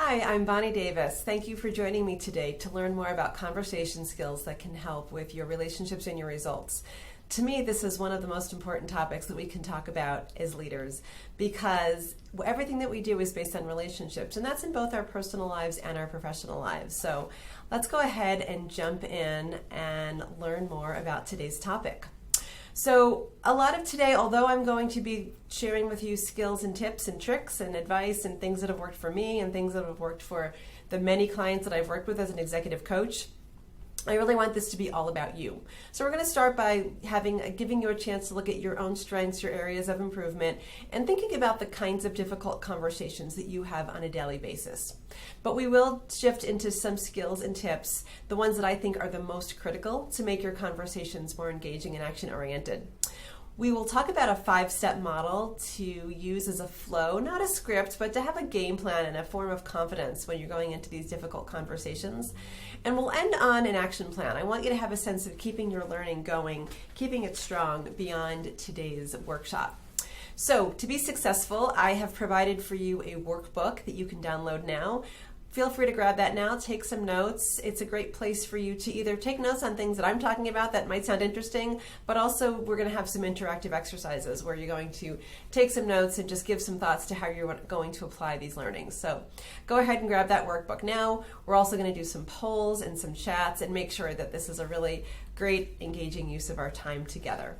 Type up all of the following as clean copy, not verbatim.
Hi, I'm Bonnie Davis. Thank you for joining me today to learn more about conversation skills that can help with your relationships and your results. To me, this is one of the most important topics that we can talk about as leaders because everything that we do is based on relationships, and that's in both our personal lives and our professional lives. So let's go ahead and jump in and learn more about today's topic. So a lot of today, although I'm going to be sharing with you skills and tips and tricks and advice and things that have worked for me and things that have worked for the many clients that I've worked with as an executive coach, I really want this to be all about you. So we're going to start by giving you a chance to look at your own strengths, your areas of improvement, and thinking about the kinds of difficult conversations that you have on a daily basis. But we will shift into some skills and tips, the ones that I think are the most critical to make your conversations more engaging and action-oriented. We will talk about a 5-step model to use as a flow, not a script, but to have a game plan and a form of confidence when you're going into these difficult conversations. And we'll end on an action plan. I want you to have a sense of keeping your learning going, keeping it strong beyond today's workshop. So to be successful, I have provided for you a workbook that you can download now. Feel free to grab that now, take some notes. It's a great place for you to either take notes on things that I'm talking about that might sound interesting, but also we're going to have some interactive exercises where you're going to take some notes and just give some thoughts to how you're going to apply these learnings. So go ahead and grab that workbook now. We're also going to do some polls and some chats and make sure that this is a really great, engaging use of our time together.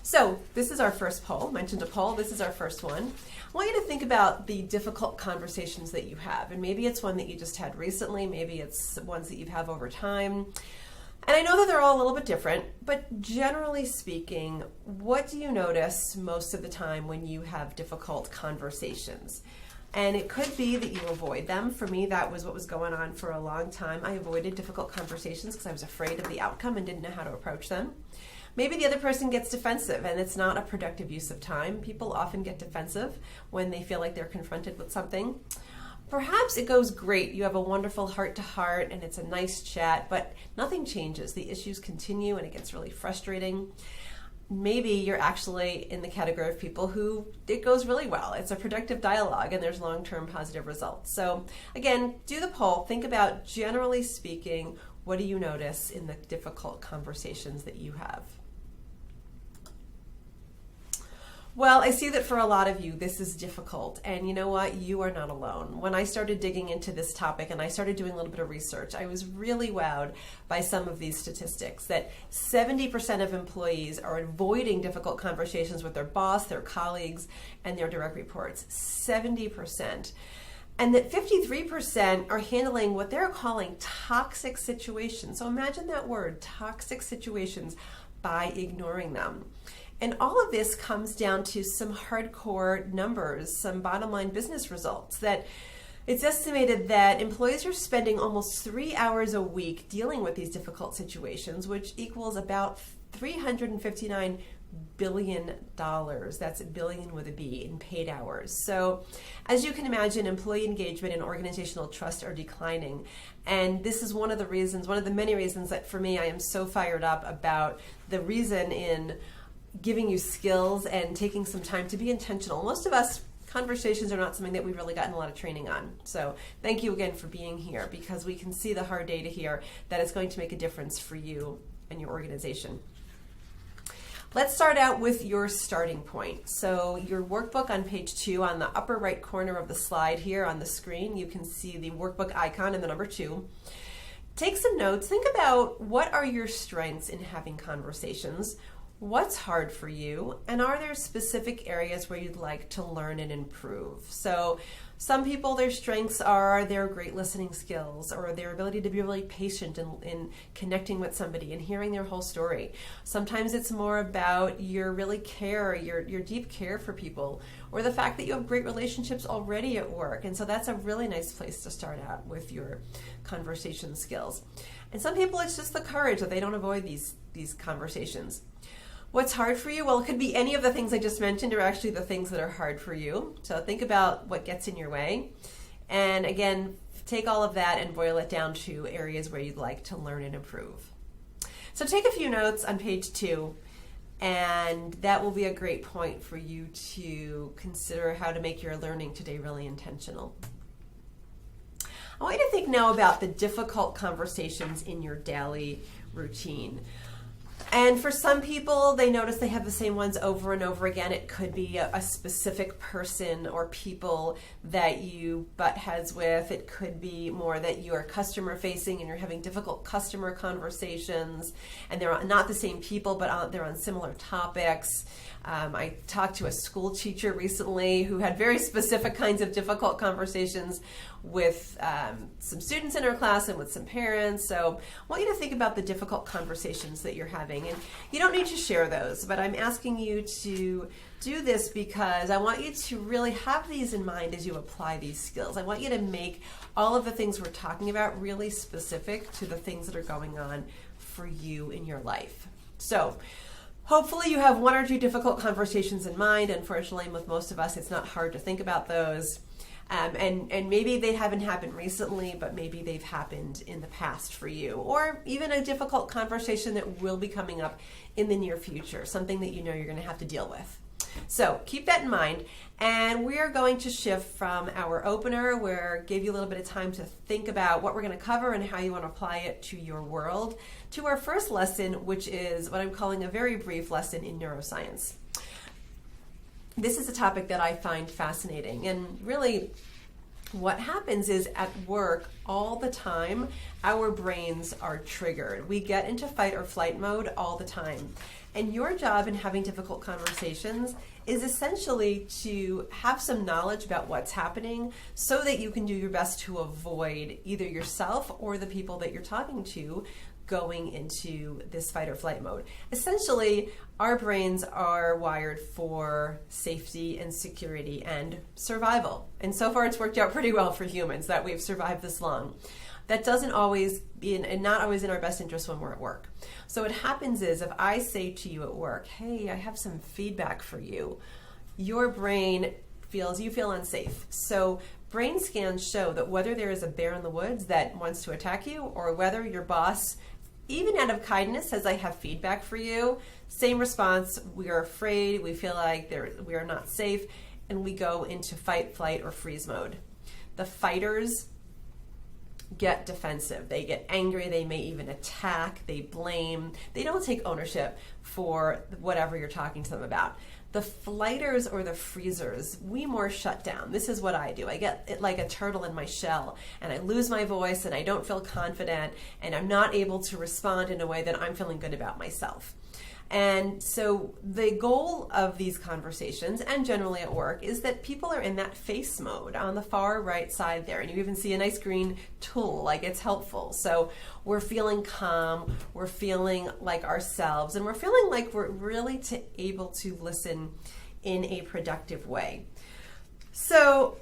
So this is our first poll. Mentioned a poll. This is our first one. I want you to think about the difficult conversations that you have. And maybe it's one that you just had recently. Maybe it's ones that you've had over time. And I know that they're all a little bit different, but generally speaking, what do you notice most of the time when you have difficult conversations? And it could be that you avoid them. For me, that was what was going on for a long time. I avoided difficult conversations because I was afraid of the outcome and didn't know how to approach them. Maybe the other person gets defensive and it's not a productive use of time. People often get defensive when they feel like they're confronted with something. Perhaps it goes great. You have a wonderful heart-to-heart and it's a nice chat, but nothing changes. The issues continue and it gets really frustrating. Maybe you're actually in the category of people who it goes really well. It's a productive dialogue and there's long-term positive results. So again, do the poll. Think about, generally speaking, what do you notice in the difficult conversations that you have? Well, I see that for a lot of you, this is difficult. And you know what? You are not alone. When I started digging into this topic and I started doing a little bit of research, I was really wowed by some of these statistics that 70% of employees are avoiding difficult conversations with their boss, their colleagues, and their direct reports. 70%. And that 53% are handling what they're calling toxic situations. So imagine that word, toxic situations, by ignoring them. And all of this comes down to some hardcore numbers, some bottom line business results, that it's estimated that employees are spending almost 3 hours a week dealing with these difficult situations, which equals about $359 billion. That's a billion with a B in paid hours. So as you can imagine, employee engagement and organizational trust are declining. And this is one of the many reasons that for me, I am so fired up about the reason in giving you skills and taking some time to be intentional. Most of us, conversations are not something that we've really gotten a lot of training on. So thank you again for being here, because we can see the hard data here that is going to make a difference for you and your organization. Let's start out with your starting point. So your workbook on page 2, on the upper right corner of the slide here on the screen, you can see the workbook icon and the number 2. Take some notes. Think about, what are your strengths in having conversations? What's hard for you? And are there specific areas where you'd like to learn and improve? So some people, their strengths are their great listening skills or their ability to be really patient in connecting with somebody and hearing their whole story. Sometimes it's more about your deep care for people, or the fact that you have great relationships already at work. And so that's a really nice place to start out with your conversation skills. And some people, it's just the courage that they don't avoid these conversations. What's hard for you? Well, it could be any of the things I just mentioned are actually the things that are hard for you. So think about what gets in your way. And again, take all of that and boil it down to areas where you'd like to learn and improve. So take a few notes on page 2 And that will be a great point for you to consider how to make your learning today really intentional. I want you to think now about the difficult conversations in your daily routine. And for some people, they notice they have the same ones over and over again. It could be a specific person or people that you butt heads with. It could be more that you are customer facing and you're having difficult customer conversations, and they're not the same people, but they're on similar topics. I talked to a school teacher recently who had very specific kinds of difficult conversations with some students in her class and with some parents. So I want you to think about the difficult conversations that you're having. And you don't need to share those, but I'm asking you to do this because I want you to really have these in mind as you apply these skills. I want you to make all of the things we're talking about really specific to the things that are going on for you in your life. So hopefully you have one or two difficult conversations in mind. Unfortunately, with most of us, it's not hard to think about those. And maybe they haven't happened recently, but maybe they've happened in the past for you, or even a difficult conversation that will be coming up in the near future, something that you know you're going to have to deal with. So keep that in mind, and we are going to shift from our opener, where I gave you a little bit of time to think about what we're going to cover and how you want to apply it to your world, to our first lesson, which is what I'm calling a very brief lesson in neuroscience. This is a topic that I find fascinating, and really what happens is at work all the time, our brains are triggered. We get into fight or flight mode all the time. And your job in having difficult conversations is essentially to have some knowledge about what's happening so that you can do your best to avoid either yourself or the people that you're talking to going into this fight or flight mode. Essentially, our brains are wired for safety and security and survival. And so far it's worked out pretty well for humans that we've survived this long. That doesn't always be and not always in our best interest when we're at work. So what happens is if I say to you at work, hey, I have some feedback for you, your brain you feel unsafe. So brain scans show that whether there is a bear in the woods that wants to attack you, or whether your boss, even out of kindness, says, I have feedback for you, same response. We are afraid, we feel like we are not safe, and we go into fight, flight, or freeze mode. The fighters get defensive. They get angry. They may even attack. They blame. They don't take ownership for whatever you're talking to them about. The flighters or the freezers, we more shut down. This is what I do. I get it like a turtle in my shell, and I lose my voice, and I don't feel confident, and I'm not able to respond in a way that I'm feeling good about myself. And so the goal of these conversations, and generally at work, is that people are in that face mode on the far right side there. And you even see a nice green tool, like it's helpful. So we're feeling calm, we're feeling like ourselves, and we're feeling like we're really able to listen in a productive way. So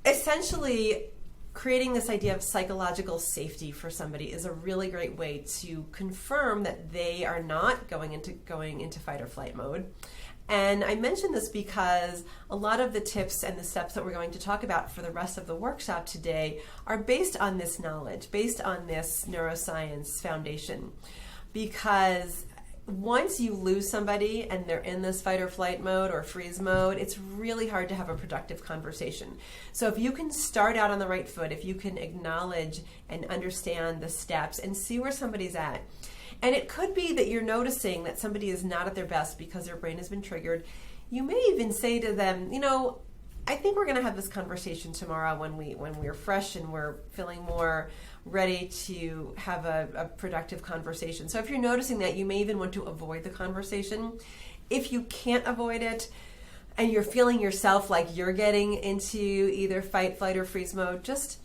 essentially, creating this idea of psychological safety for somebody is a really great way to confirm that they are not going into fight or flight mode. And I mention this because a lot of the tips and the steps that we're going to talk about for the rest of the workshop today are based on this knowledge, based on this neuroscience foundation. Because once you lose somebody and they're in this fight or flight mode or freeze mode, it's really hard to have a productive conversation. So if you can start out on the right foot, if you can acknowledge and understand the steps and see where somebody's at, and it could be that you're noticing that somebody is not at their best because their brain has been triggered, you may even say to them, I think we're going to have this conversation tomorrow when we're fresh and we're feeling more ready to have a productive conversation. So if you're noticing that, you may even want to avoid the conversation. If you can't avoid it and you're feeling yourself like you're getting into either fight, flight, or freeze mode, just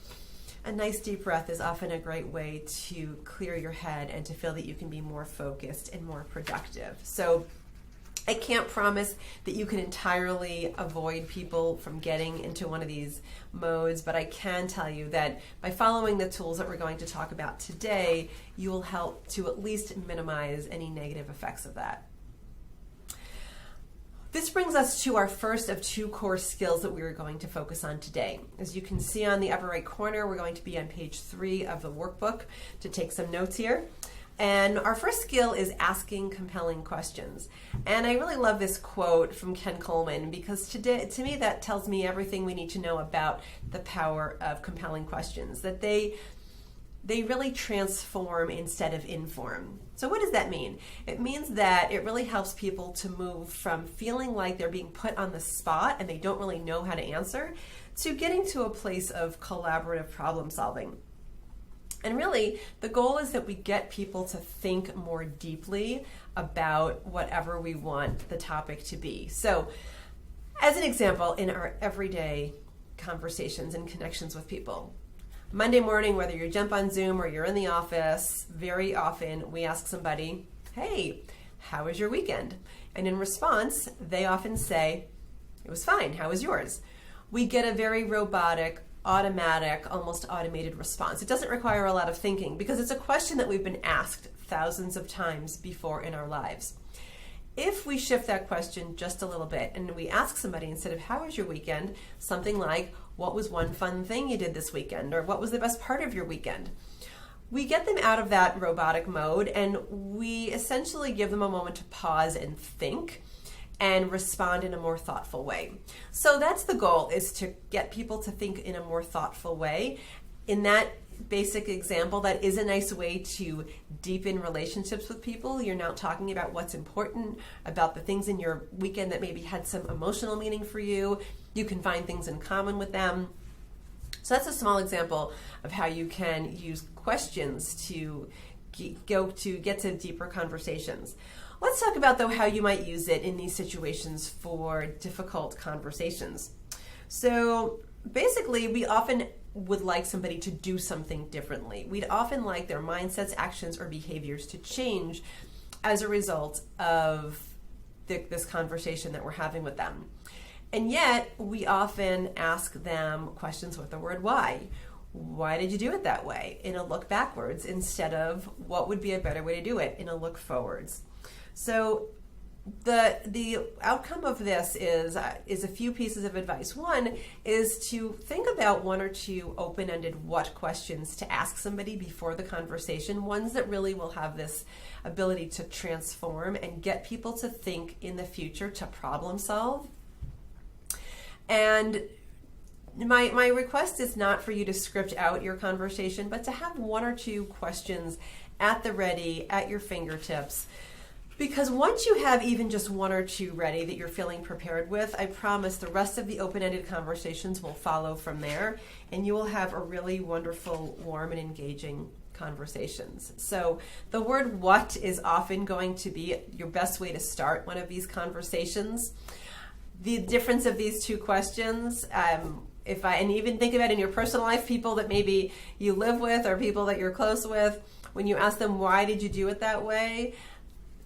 a nice deep breath is often a great way to clear your head and to feel that you can be more focused and more productive. So I can't promise that you can entirely avoid people from getting into one of these modes, but I can tell you that by following the tools that we're going to talk about today, you will help to at least minimize any negative effects of that. This brings us to our first of two core skills that we are going to focus on today. As you can see on the upper right corner, we're going to be on page 3 of the workbook to take some notes here. And our first skill is asking compelling questions. And I really love this quote from Ken Coleman because to me that tells me everything we need to know about the power of compelling questions, that they really transform instead of inform. So what does that mean? It means that it really helps people to move from feeling like they're being put on the spot and they don't really know how to answer to getting to a place of collaborative problem solving. And really, the goal is that we get people to think more deeply about whatever we want the topic to be. So, as an example, in our everyday conversations and connections with people, Monday morning, whether you jump on Zoom or you're in the office, very often we ask somebody, hey, how was your weekend? And in response, they often say, it was fine, how was yours? We get a very robotic, automatic, almost automated response. It doesn't require a lot of thinking because it's a question that we've been asked thousands of times before in our lives. If we shift that question just a little bit and we ask somebody instead of how was your weekend, something like what was one fun thing you did this weekend, or what was the best part of your weekend? We get them out of that robotic mode and we essentially give them a moment to pause and think and respond in a more thoughtful way. So that's the goal, is to get people to think in a more thoughtful way. In that basic example, that is a nice way to deepen relationships with people. You're now talking about what's important, about the things in your weekend that maybe had some emotional meaning for you. You can find things in common with them. So that's a small example of how you can use questions to get to deeper conversations. Let's talk about, though, how you might use it in these situations for difficult conversations. So basically, we often would like somebody to do something differently. We'd often like their mindsets, actions, or behaviors to change as a result of this conversation that we're having with them. And yet, we often ask them questions with the word why. Why did you do it that way? In a look backwards, instead of what would be a better way to do it in a look forwards. So the outcome of this is a few pieces of advice. One is to think about one or two open-ended what questions to ask somebody before the conversation, ones that really will have this ability to transform and get people to think in the future, to problem solve. And my request is not for you to script out your conversation, but to have one or two questions at the ready, at your fingertips. Because once you have even just one or two ready that you're feeling prepared with, I promise the rest of the open-ended conversations will follow from there, and you will have a really wonderful, warm, and engaging conversations. So the word what is often going to be your best way to start one of these conversations. The difference of these two questions, and even think about in your personal life, people that maybe you live with or people that you're close with, when you ask them, why did you do it that way?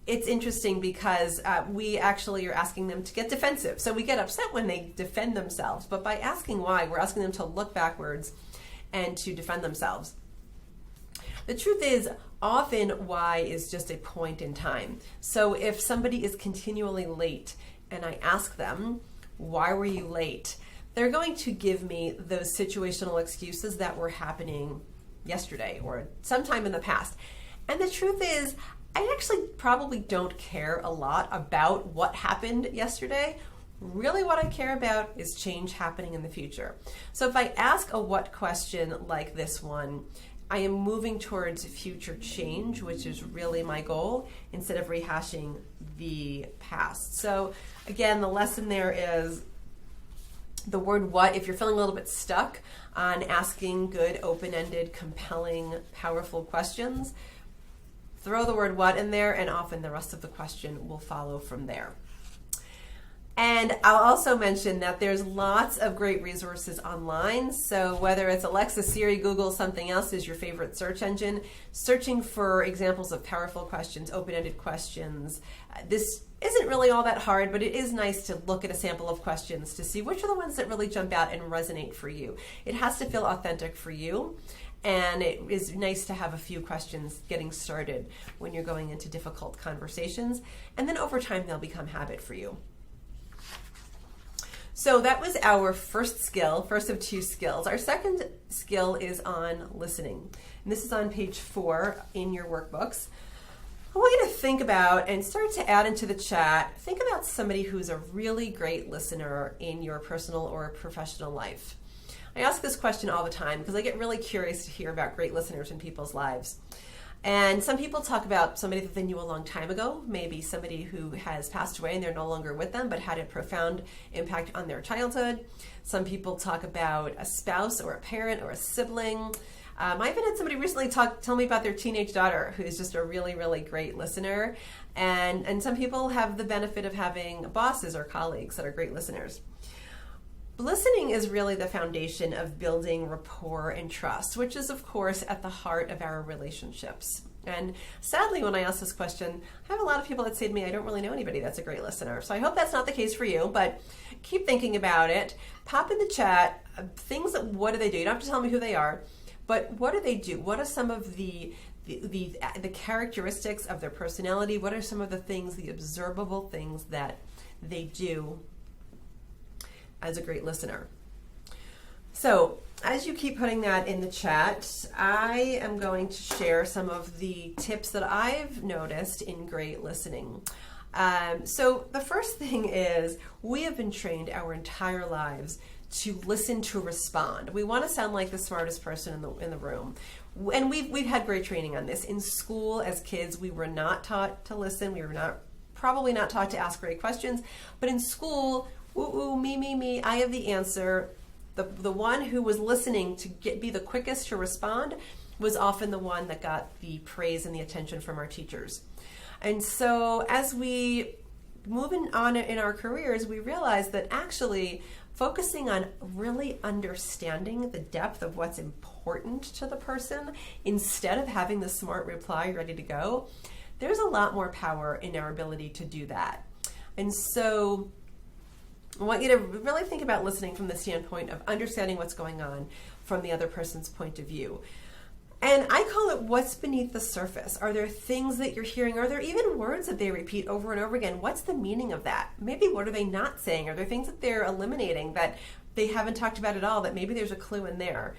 It's interesting because we actually are asking them to get defensive. So we get upset when they defend themselves, but by asking why, we're asking them to look backwards and to defend themselves. The truth is, often why is just a point in time. So if somebody is continually late and I ask them, why were you late? They're going to give me those situational excuses that were happening yesterday or sometime in the past. And the truth is, I actually probably don't care a lot about what happened yesterday. Really what I care about is change happening in the future. So if I ask a what question like this one, I am moving towards future change, which is really my goal, instead of rehashing the past. So again, the lesson there is the word what. If you're feeling a little bit stuck on asking good, open-ended, compelling, powerful questions, throw the word what in there, and often the rest of the question will follow from there. And I'll also mention that there's lots of great resources online. So whether it's Alexa, Siri, Google, something else is your favorite search engine, searching for examples of powerful questions, open-ended questions. This isn't really all that hard, but it is nice to look at a sample of questions to see which are the ones that really jump out and resonate for you. It has to feel authentic for you. And it is nice to have a few questions getting started when you're going into difficult conversations. And then over time, they'll become habit for you. So that was our first skill, first of two skills. Our second skill is on listening. And this is on page 4 in your workbooks. I want you to think about and start to add into the chat, think about somebody who's a really great listener in your personal or professional life. I ask this question all the time because I get really curious to hear about great listeners in people's lives. And some people talk about somebody that they knew a long time ago, maybe somebody who has passed away and they're no longer with them, but had a profound impact on their childhood. Some people talk about a spouse or a parent or a sibling. I even had somebody recently tell me about their teenage daughter who is just a really, really great listener. And some people have the benefit of having bosses or colleagues that are great listeners. Listening is really the foundation of building rapport and trust, which is, of course, at the heart of our relationships. And sadly, when I ask this question, I have a lot of people that say to me, I don't really know anybody that's a great listener. So I hope that's not the case for you, but keep thinking about it. Pop in the chat what do they do? You don't have to tell me who they are, but what do they do? What are some of the characteristics of their personality? What are some of the things, the observable things that they do as a great listener? So as you keep putting that in the chat, I am going to share some of the tips that I've noticed in great listening. So the first thing is we have been trained our entire lives to listen to respond. We want to sound like the smartest person in the room. And we've had great training on this. In school as kids, we were not taught to listen. We were probably not taught to ask great questions. But in school, ooh, me, I have the answer. The one who was listening to be the quickest to respond was often the one that got the praise and the attention from our teachers. And so as we move on in our careers, we realize that actually focusing on really understanding the depth of what's important to the person instead of having the smart reply ready to go, there's a lot more power in our ability to do that. And so I want you to really think about listening from the standpoint of understanding what's going on from the other person's point of view. And I call it what's beneath the surface. Are there things that you're hearing? Are there even words that they repeat over and over again? What's the meaning of that? Maybe what are they not saying? Are there things that they're eliminating that they haven't talked about at all that maybe there's a clue in there?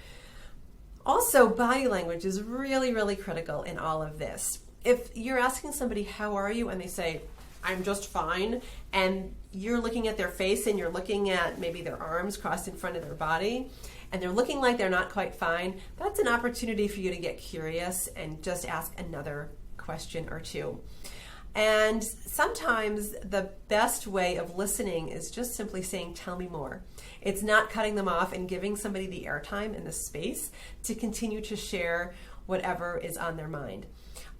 Also, body language is really, really critical in all of this. If you're asking somebody, how are you? And they say, I'm just fine. And you're looking at their face and you're looking at maybe their arms crossed in front of their body and they're looking like they're not quite fine, that's an opportunity for you to get curious and just ask another question or two. And sometimes the best way of listening is just simply saying, tell me more. It's not cutting them off and giving somebody the airtime and the space to continue to share whatever is on their mind.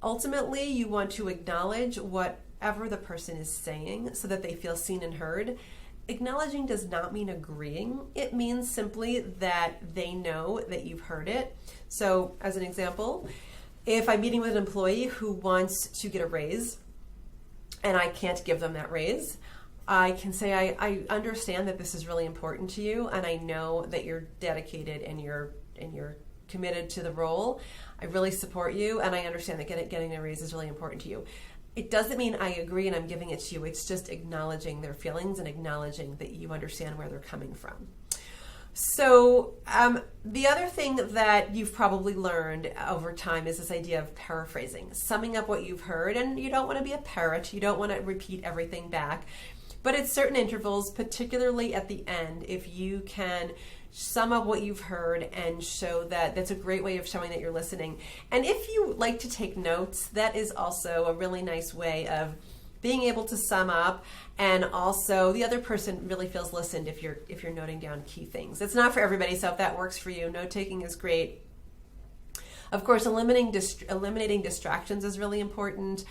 Ultimately, you want to acknowledge whatever the person is saying so that they feel seen and heard. Acknowledging does not mean agreeing. It means simply that they know that you've heard it. So as an example, if I'm meeting with an employee who wants to get a raise and I can't give them that raise, I can say, I understand that this is really important to you and I know that you're dedicated and you're committed to the role. I really support you and I understand that getting a raise is really important to you. It doesn't mean I agree and I'm giving it to you. It's just acknowledging their feelings and acknowledging that you understand where they're coming from. So the other thing that you've probably learned over time is this idea of paraphrasing, summing up what you've heard. And you don't want to be a parrot. You don't want to repeat everything back. But at certain intervals, particularly at the end, if you can sum up what you've heard and show that's a great way of showing that you're listening. And if you like to take notes, that is also a really nice way of being able to sum up, and also the other person really feels listened if you're noting down key things. It's not for everybody, so if that works for you, note taking is great. Of course, eliminating distractions is really important.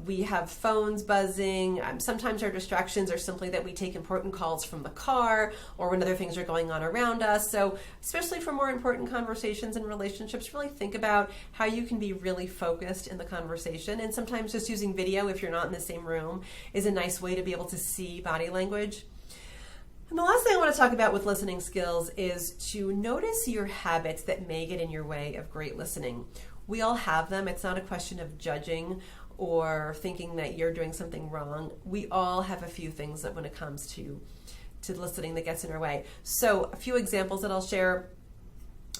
We have phones buzzing. Sometimes our distractions are simply that we take important calls from the car or when other things are going on around us. So especially for more important conversations and relationships, really think about how you can be really focused in the conversation. And sometimes just using video, if you're not in the same room, is a nice way to be able to see body language. And the last thing I want to talk about with listening skills is to notice your habits that may get in your way of great listening. We all have them. It's not a question of judging or thinking that you're doing something wrong. We all have a few things that when it comes to to listening that gets in our way. So a few examples that I'll share.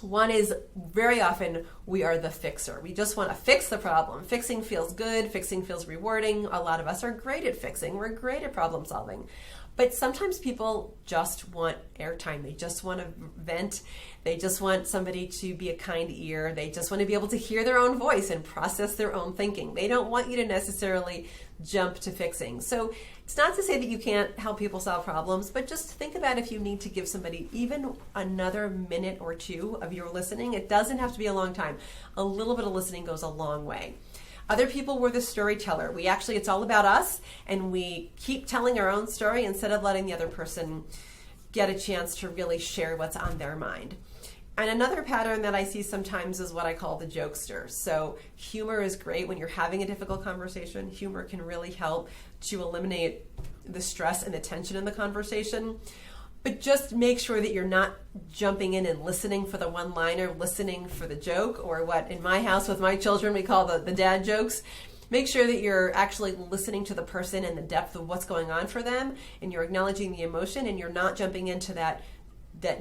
One is, very often we are the fixer. We just want to fix the problem. Fixing feels good. Fixing feels rewarding. A lot of us are great at fixing. We're great at problem solving. But sometimes people just want airtime. They just want to vent. They just want somebody to be a kind ear. They just want to be able to hear their own voice and process their own thinking. They don't want you to necessarily jump to fixing. So it's not to say that you can't help people solve problems, but just think about if you need to give somebody even another minute or two of your listening. It doesn't have to be a long time. A little bit of listening goes a long way. Other people were the storyteller. It's all about us, and we keep telling our own story instead of letting the other person get a chance to really share what's on their mind. And another pattern that I see sometimes is what I call the jokester. So humor is great when you're having a difficult conversation. Humor can really help to eliminate the stress and the tension in the conversation. But just make sure that you're not jumping in and listening for the one-liner, listening for the joke, or what in my house with my children we call the dad jokes. Make sure that you're actually listening to the person and the depth of what's going on for them, and you're acknowledging the emotion, and you're not jumping into that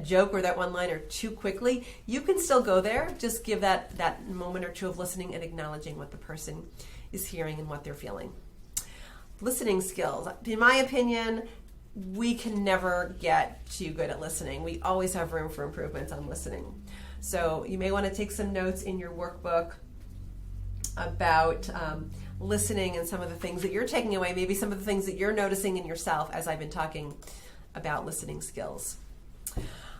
joke or that one-liner too quickly. You can still go there. Just give that moment or two of listening and acknowledging what the person is hearing and what they're feeling. Listening skills. In my opinion, we can never get too good at listening. We always have room for improvements on listening. So you may want to take some notes in your workbook about listening and some of the things that you're taking away, maybe some of the things that you're noticing in yourself as I've been talking about listening skills.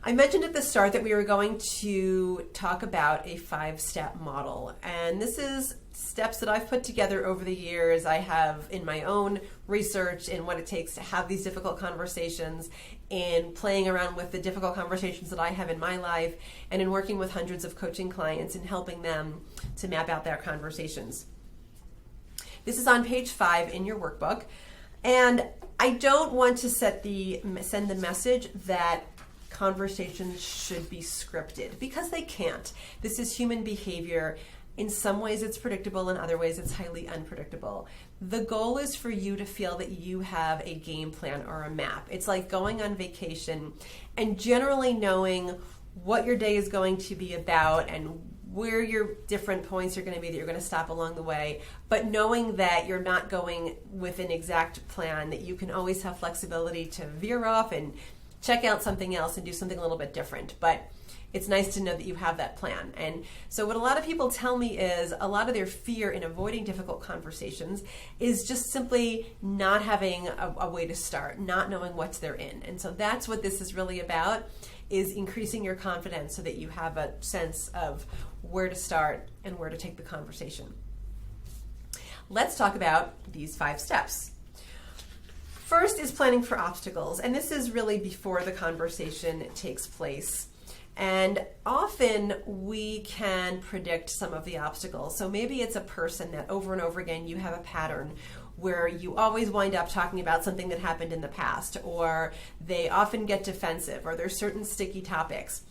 I mentioned at the start that we were going to talk about a 5-step model, and this is steps that I've put together over the years. I have in my own research in what it takes to have these difficult conversations, in playing around with the difficult conversations that I have in my life, and in working with hundreds of coaching clients and helping them to map out their conversations. This is on page 5 in your workbook, and I don't want to send the message that conversations should be scripted, because they can't. This is human behavior. In some ways it's predictable, in other ways it's highly unpredictable. The goal is for you to feel that you have a game plan or a map. It's like going on vacation and generally knowing what your day is going to be about and where your different points are going to be that you're going to stop along the way, but knowing that you're not going with an exact plan, that you can always have flexibility to veer off and check out something else and do something a little bit different. But it's nice to know that you have that plan. And so what a lot of people tell me is a lot of their fear in avoiding difficult conversations is just simply not having a way to start, not knowing what they're in. And so that's what this is really about, is increasing your confidence so that you have a sense of where to start and where to take the conversation. Let's talk about these 5 steps. First is planning for obstacles, and this is really before the conversation takes place. And often we can predict some of the obstacles. So maybe it's a person that over and over again you have a pattern where you always wind up talking about something that happened in the past, or they often get defensive, or there's certain sticky topics.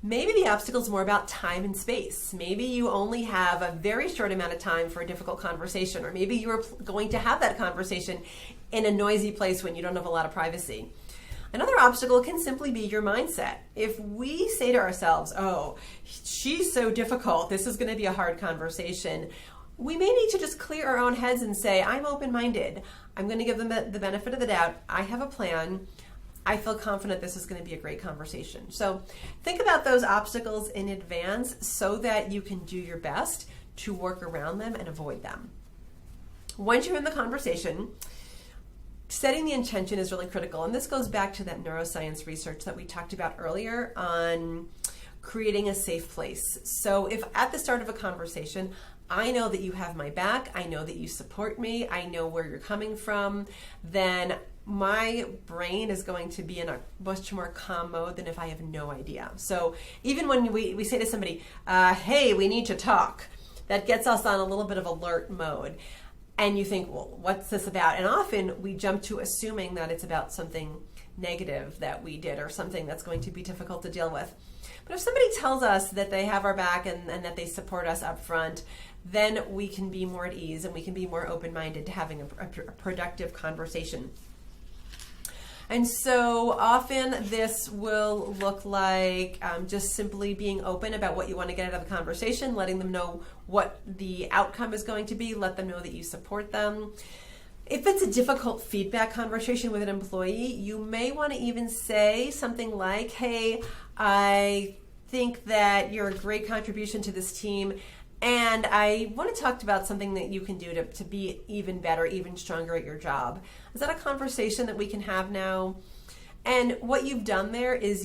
Maybe the obstacle is more about time and space. Maybe you only have a very short amount of time for a difficult conversation, or maybe you're going to have that conversation in a noisy place when you don't have a lot of privacy. Another obstacle can simply be your mindset. If we say to ourselves, oh, she's so difficult, this is going to be a hard conversation, we may need to just clear our own heads and say, I'm open-minded. I'm going to give them the benefit of the doubt. I have a plan. I feel confident this is going to be a great conversation. So think about those obstacles in advance so that you can do your best to work around them and avoid them. Once you're in the conversation, setting the intention is really critical. And this goes back to that neuroscience research that we talked about earlier on creating a safe place. So if at the start of a conversation, I know that you have my back, I know that you support me, I know where you're coming from, then my brain is going to be in a much more calm mode than if I have no idea. So even when we say to somebody, hey, we need to talk, that gets us on a little bit of alert mode. And you think, well, what's this about? And often we jump to assuming that it's about something negative that we did or something that's going to be difficult to deal with. But if somebody tells us that they have our back and that they support us up front, then we can be more at ease and we can be more open-minded to having a productive conversation. And so often this will look like just simply being open about what you want to get out of the conversation, letting them know what the outcome is going to be, let them know that you support them. If it's a difficult feedback conversation with an employee, you may want to even say something like, hey, I think that you're a great contribution to this team, and I want to talk about something that you can do to be even better, even stronger at your job. Is that a conversation that we can have now? And what you've done there is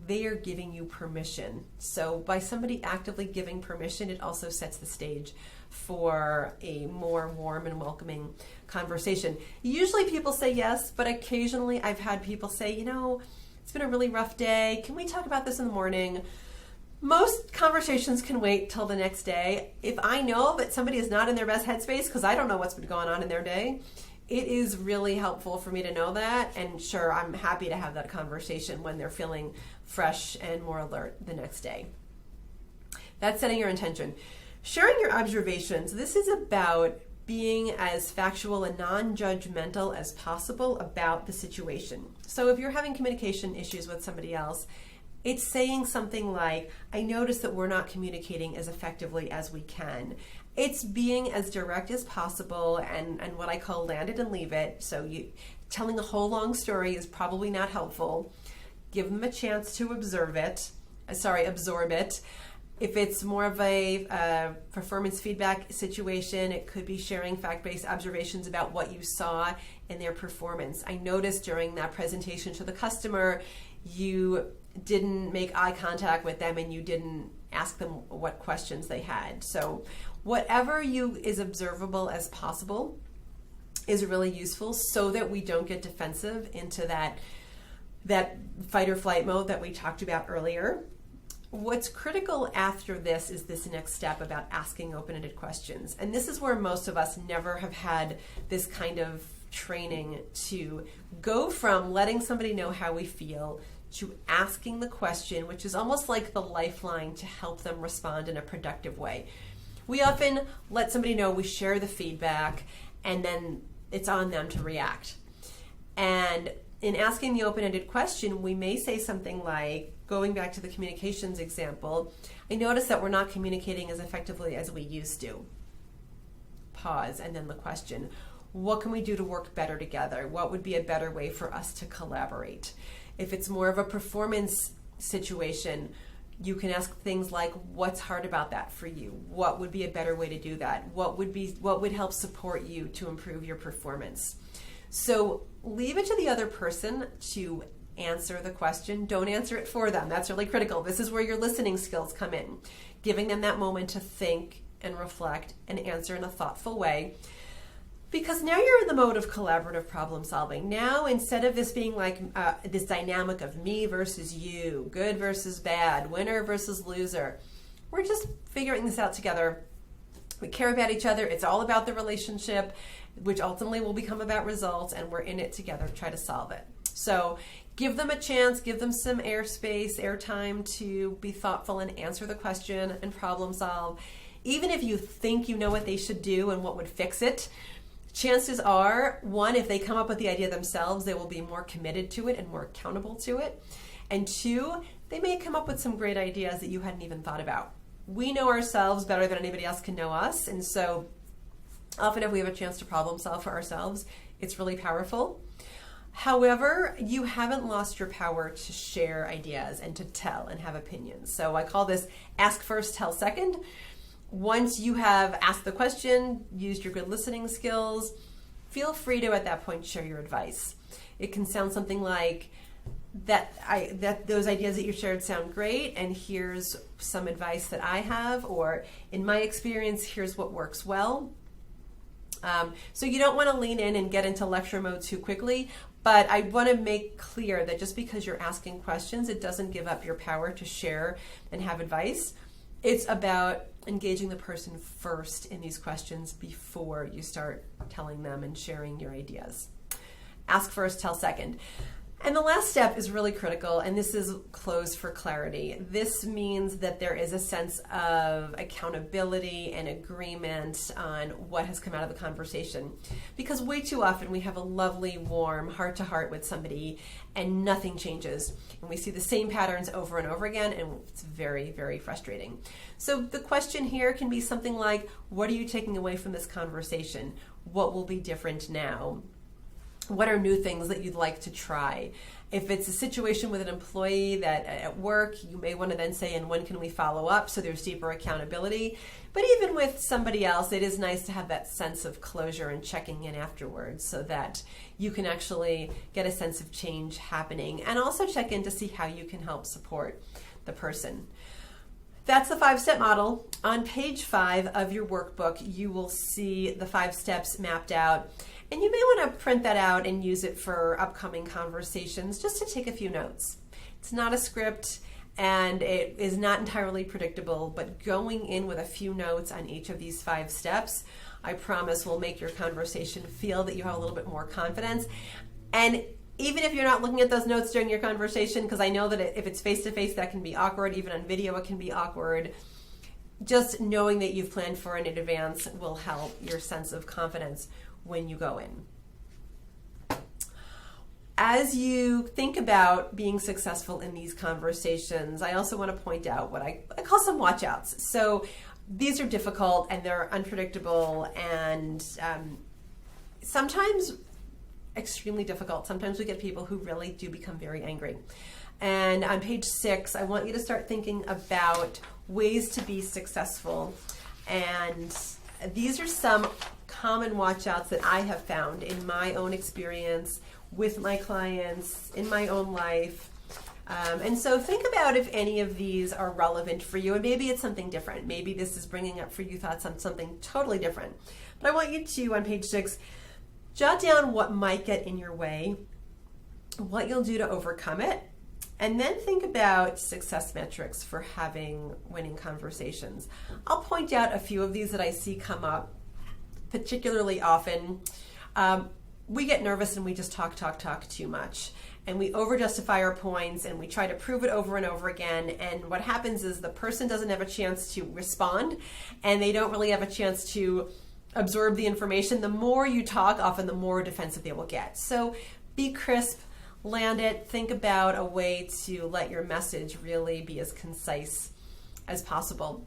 they are giving you permission. So by somebody actively giving permission, it also sets the stage for a more warm and welcoming conversation. Usually people say yes, but occasionally I've had people say, it's been a really rough day. Can we talk about this in the morning? Most conversations can wait till the next day. If I know that somebody is not in their best headspace because I don't know what's been going on in their day, it is really helpful for me to know that. And sure, I'm happy to have that conversation when they're feeling fresh and more alert the next day. That's setting your intention. Sharing your observations. This is about being as factual and non-judgmental as possible about the situation. So if you're having communication issues with somebody else, it's saying something like, I notice that we're not communicating as effectively as we can. It's being as direct as possible and what I call land it and leave it. So telling a whole long story is probably not helpful. Give them a chance to absorb it. If it's more of a performance feedback situation, it could be sharing fact-based observations about what you saw in their performance. I noticed during that presentation to the customer, you didn't make eye contact with them and you didn't ask them what questions they had. So whatever is observable as possible is really useful so that we don't get defensive into that fight or flight mode that we talked about earlier. What's critical after this is this next step about asking open-ended questions. And this is where most of us never have had this kind of training to go from letting somebody know how we feel to asking the question, which is almost like the lifeline to help them respond in a productive way. We often let somebody know, we share the feedback, and then it's on them to react. And in asking the open-ended question, we may say something like, going back to the communications example, I noticed that we're not communicating as effectively as we used to. Pause, and then the question, what can we do to work better together? What would be a better way for us to collaborate? If it's more of a performance situation, you can ask things like, what's hard about that for you? What would be a better way to do that? What would help support you to improve your performance? So leave it to the other person to answer the question. Don't answer it for them. That's really critical. This is where your listening skills come in. Giving them that moment to think and reflect and answer in a thoughtful way. Because now you're in the mode of collaborative problem solving. Now, instead of this being like this dynamic of me versus you, good versus bad, winner versus loser, we're just figuring this out together. We care about each other. It's all about the relationship, which ultimately will become about results, and we're in it together to try to solve it. So give them a chance, give them some airtime to be thoughtful and answer the question and problem solve. Even if you think you know what they should do and what would fix it, chances are, one, if they come up with the idea themselves, they will be more committed to it and more accountable to it. And two, they may come up with some great ideas that you hadn't even thought about. We know ourselves better than anybody else can know us. And so often if we have a chance to problem solve for ourselves, it's really powerful. However, you haven't lost your power to share ideas and to tell and have opinions. So I call this ask first, tell second. Once you have asked the question, used your good listening skills, feel free to, at that point, share your advice. It can sound something like, that those ideas that you shared sound great, and here's some advice that I have, or in my experience, here's what works well. So you don't want to lean in and get into lecture mode too quickly, but I want to make clear that just because you're asking questions, it doesn't give up your power to share and have advice. It's about engaging the person first in these questions before you start telling them and sharing your ideas. Ask first, tell second. And the last step is really critical, and this is close for clarity. This means that there is a sense of accountability and agreement on what has come out of the conversation. Because way too often we have a lovely, warm heart-to-heart with somebody and nothing changes. And we see the same patterns over and over again, and it's very, very frustrating. So the question here can be something like, what are you taking away from this conversation? What will be different now? What are new things that you'd like to try? If it's a situation with an employee that at work, you may want to then say, and when can we follow up? So there's deeper accountability. But even with somebody else, it is nice to have that sense of closure and checking in afterwards so that you can actually get a sense of change happening and also check in to see how you can help support the person. That's the 5-step model. On page 5 of your workbook, you will see the 5 steps mapped out. And you may want to print that out and use it for upcoming conversations just to take a few notes. It's not a script and it is not entirely predictable, but going in with a few notes on each of these 5 steps, I promise will make your conversation feel that you have a little bit more confidence. And even if you're not looking at those notes during your conversation, because I know that if it's face-to-face, that can be awkward. Even on video, it can be awkward. Just knowing that you've planned for it in advance will help your sense of confidence when you go in. As you think about being successful in these conversations, I also want to point out what I call some watch-outs. So these are difficult and they're unpredictable and sometimes extremely difficult. Sometimes we get people who really do become very angry. And on page 6, I want you to start thinking about ways to be successful. And these are some common watch-outs that I have found in my own experience with my clients, in my own life. And so think about if any of these are relevant for you, and maybe it's something different. Maybe this is bringing up for you thoughts on something totally different. But I want you to, on page 6, jot down what might get in your way, what you'll do to overcome it, and then think about success metrics for having winning conversations. I'll point out a few of these that I see come up particularly often. We get nervous and we just talk too much. And we over-justify our points and we try to prove it over and over again. And what happens is the person doesn't have a chance to respond and they don't really have a chance to absorb the information. The more you talk, often the more defensive they will get. So be crisp, land it, think about a way to let your message really be as concise as possible.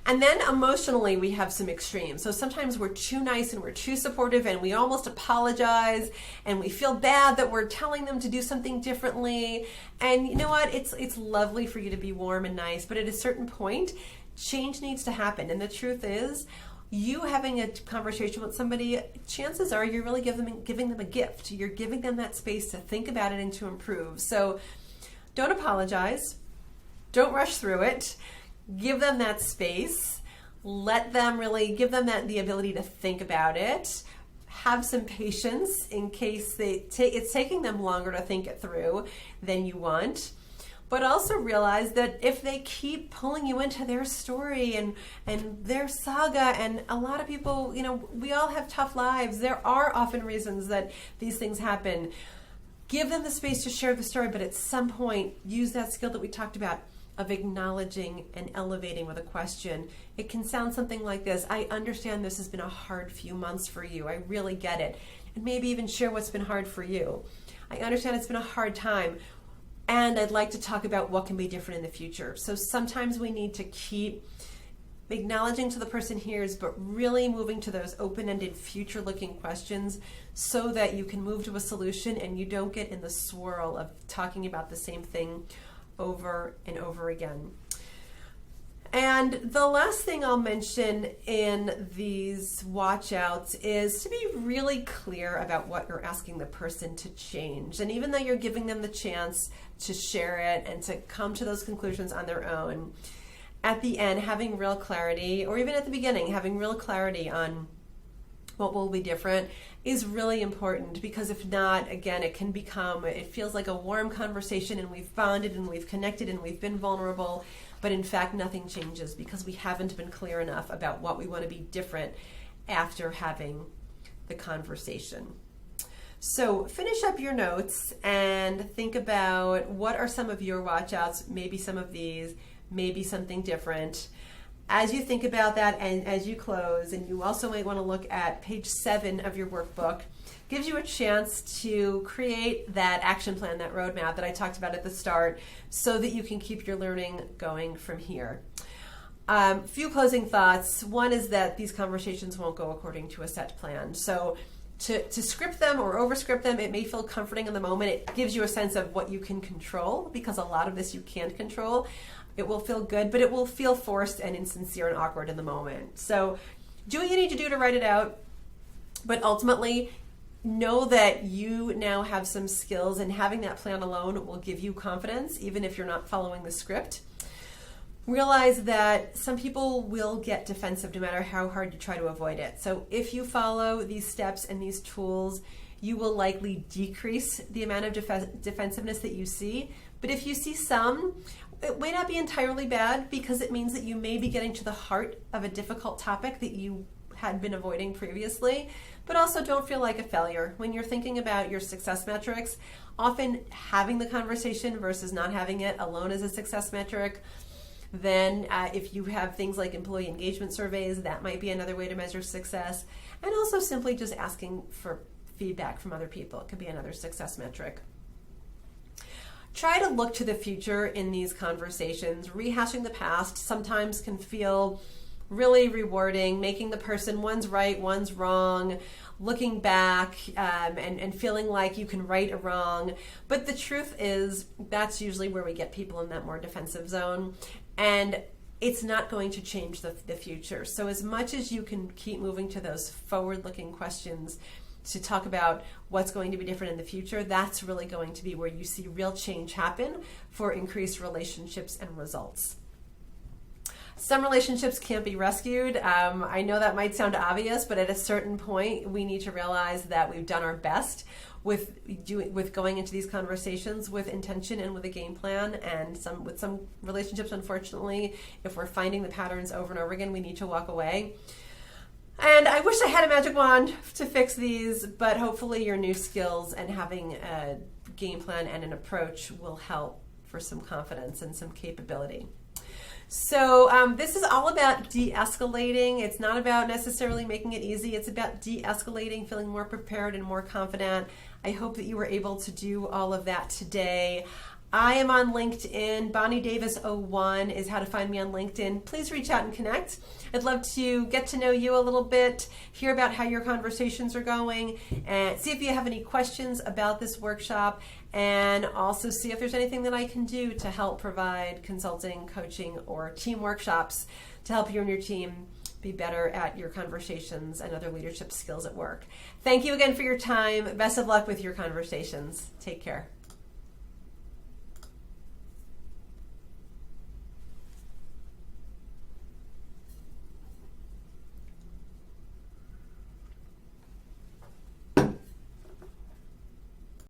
And then emotionally, we have some extremes. So sometimes we're too nice and we're too supportive and we almost apologize and we feel bad that we're telling them to do something differently. And you know what? It's lovely for you to be warm and nice, but at a certain point, change needs to happen. And the truth is, you having a conversation with somebody, chances are you're really giving them a gift. You're giving them that space to think about it and to improve. So don't apologize. Don't rush through it. Give them that space. Let them really give them the ability to think about it. Have some patience in case it's taking them longer to think it through than you want. But also realize that if they keep pulling you into their story and their saga, and a lot of people, we all have tough lives. There are often reasons that these things happen. Give them the space to share the story, but at some point, use that skill that we talked about of acknowledging and elevating with a question. It can sound something like this: I understand this has been a hard few months for you. I really get it. And maybe even share what's been hard for you. I understand it's been a hard time. And I'd like to talk about what can be different in the future. So sometimes we need to keep acknowledging to the person hears, but really moving to those open-ended, future-looking questions so that you can move to a solution and you don't get in the swirl of talking about the same thing over and over again. And the last thing I'll mention in these watch-outs is to be really clear about what you're asking the person to change. And even though you're giving them the chance to share it and to come to those conclusions on their own, at the end, having real clarity, or even at the beginning, having real clarity on what will be different is really important, because if not, again, it feels like a warm conversation and we've bonded and we've connected and we've been vulnerable, but in fact nothing changes because we haven't been clear enough about what we want to be different after having the conversation. So finish up your notes and think about what are some of your watch outs, maybe some of these, maybe something different. As you think about that and as you close, and you also might want to look at page 7 of your workbook, gives you a chance to create that action plan, that roadmap that I talked about at the start, so that you can keep your learning going from here. Few closing thoughts. One is that these conversations won't go according to a set plan. So to script them or overscript them, it may feel comforting in the moment. It gives you a sense of what you can control, because a lot of this you can't control. It will feel good, but it will feel forced and insincere and awkward in the moment. So do what you need to do to write it out, but ultimately know that you now have some skills, and having that plan alone will give you confidence, even if you're not following the script. Realize that some people will get defensive no matter how hard you try to avoid it. So if you follow these steps and these tools, you will likely decrease the amount of defensiveness that you see. But if you see some, it may not be entirely bad, because it means that you may be getting to the heart of a difficult topic that you had been avoiding previously. But also don't feel like a failure. When you're thinking about your success metrics, often having the conversation versus not having it alone is a success metric. Then if you have things like employee engagement surveys, that might be another way to measure success. And also simply just asking for feedback from other people. It could be another success metric. Try to look to the future in these conversations. Rehashing the past sometimes can feel really rewarding, making the person, one's right, one's wrong, looking back and feeling like you can right a wrong. But the truth is, that's usually where we get people in that more defensive zone. And it's not going to change the future. So as much as you can keep moving to those forward-looking questions to talk about what's going to be different in the future, that's really going to be where you see real change happen for increased relationships and results. Some relationships can't be rescued. I know that might sound obvious, but at a certain point, we need to realize that we've done our best with going into these conversations with intention and with a game plan. And with some relationships, unfortunately, if we're finding the patterns over and over again, we need to walk away. And I wish I had a magic wand to fix these, but hopefully your new skills and having a game plan and an approach will help for some confidence and some capability. So this is all about de-escalating. It's not about necessarily making it easy. It's about de-escalating, feeling more prepared and more confident. I hope that you were able to do all of that today. I am on LinkedIn. Bonnie Davis 01 is how to find me on LinkedIn. Please reach out and connect. I'd love to get to know you a little bit, hear about how your conversations are going, and see if you have any questions about this workshop, and also see if there's anything that I can do to help provide consulting, coaching, or team workshops to help you and your team be better at your conversations and other leadership skills at work. Thank you again for your time. Best of luck with your conversations. Take care.